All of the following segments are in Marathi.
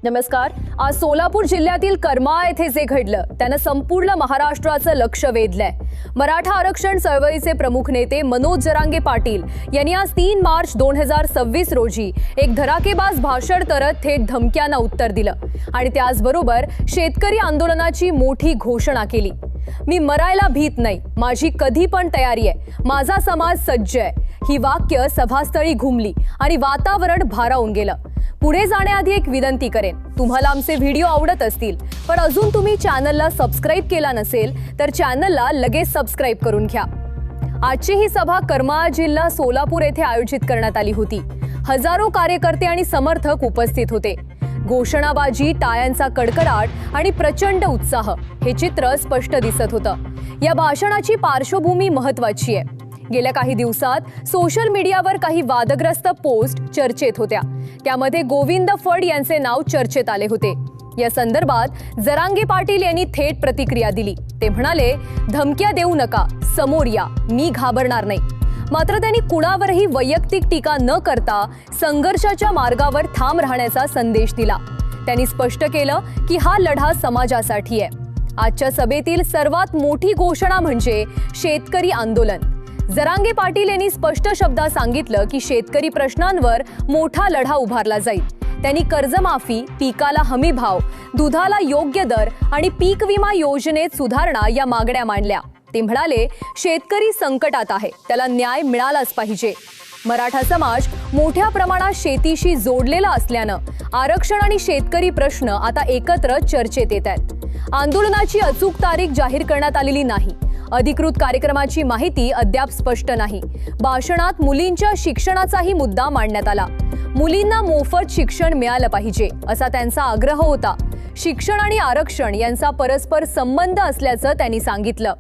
नमस्कार। आज सोलापूर जिल्ह्यातील करमाळा येथे जे घडलं त्यानं संपूर्ण महाराष्ट्राचं लक्ष वेधलंय। मराठा आरक्षण चळवळीचे प्रमुख नेते मनोज जरांगे पाटील यांनी आज 3 मार्च 2026 रोजी एक धडाकेबाज भाषण करत थेट धमक्यांना उत्तर दिलं आणि त्याचबरोबर शेतकरी आंदोलनाची मोठी घोषणा केली। मी मरायला भीत नाही, माझी कधी पण तयारी आहे, माझा समाज सज्ज आहे। ही वाक्य सभास्थळी घुमली आणि वातावरण भारावून गेलं। पुढे जाण्याआधी एक विनंती करेन, तुम्हाला आमचे व्हिडिओ आवडत असतील पण अजून तुम्ही चॅनलला सबस्क्राइब केला नसेल तर चॅनलला लगेच सबस्क्राइब करून घ्या। आजची ही सभा करमाळा जिल्हा सोलापूर येथे आयोजित करण्यात आली होती। हजारो कार्यकर्ते आणि समर्थक उपस्थित होते। घोषणाबाजी, टाळ्यांचा कडकडाट आणि प्रचंड उत्साह हे चित्र स्पष्ट दिसत होतं। या भाषणाची पार्श्वभूमी महत्त्वाची आहे। गेल्या काही दिवसात सोशल मीडियावर काही वादग्रस्त पोस्ट चर्चेत होत्या। त्यामध्ये गोविंद फड यांचे नाव चर्चेत आले होते। या संदर्भात जरांगे पाटील यांनी थेट प्रतिक्रिया दिली। ते म्हणाले, धमक्या देऊ नका, समोर या, मी घाबरणार नाही। मात्र त्यांनी कुणावरही वैयक्तिक टीका न करता संघर्षाच्या मार्गावर ठाम राहण्याचा संदेश दिला। त्यांनी स्पष्ट केलं की हा लढा समाजासाठी आहे। आजच्या सभेतील सर्वात मोठी घोषणा म्हणजे शेतकरी आंदोलन। जरांगे पाटील यांनी स्पष्ट शब्दात सांगितलं की शेतकरी प्रश्नांवर मोठा लढा उभारला जाईल। त्यांनी कर्जमाफी, पिकाला हमी भाव, दुधाला योग्य दर आणि पीक विमा योजनेत सुधारणा या मागण्या मांडल्या। ते म्हणाले, शेतकरी संकटात आहे, त्याला न्याय मिळालाच पाहिजे। मराठा समाज मोठ्या प्रमाणात शेतीशी जोडलेला असल्यानं आरक्षण आणि शेतकरी प्रश्न आता एकत्र चर्चेत येत आहेत। आंदोलनाची अचूक तारीख जाहीर करण्यात आलेली नाही। अधिकृत कार्यक्रमाची माहिती अद्याप स्पष्ट नाही। भाषणात मुलींच्या शिक्षणाचाही मुद्दा मांडण्यात आला। मुलींना मोफत शिक्षण मिळालं पाहिजे असा त्यांचा आग्रह होता। शिक्षण आणि आरक्षण यांचा परस्पर संबंध असल्याचं त्यांनी सांगितलं।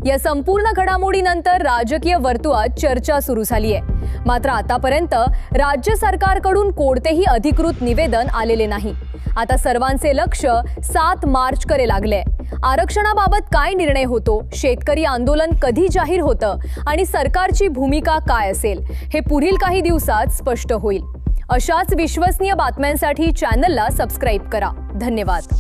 या संपूर्ण घडामोडीनंतर राजकीय वर्तुळात चर्चा सुरू झाली आहे। मात्र आतापर्यंत राज्य सरकारकडून कोणतेही अधिकृत निवेदन आलेले नाही। आता सर्वांचे लक्ष 7 मार्चकडे लागले। आरक्षणाबाबत काय निर्णय होतो, शेतकरी आंदोलन कधी जाहीर होतं आणि सरकारची भूमिका काय असेल हे पुढील काही दिवसात स्पष्ट होईल। अशाच विश्वसनीय बातम्यांसाठी चॅनलला सबस्क्राइब करा। धन्यवाद।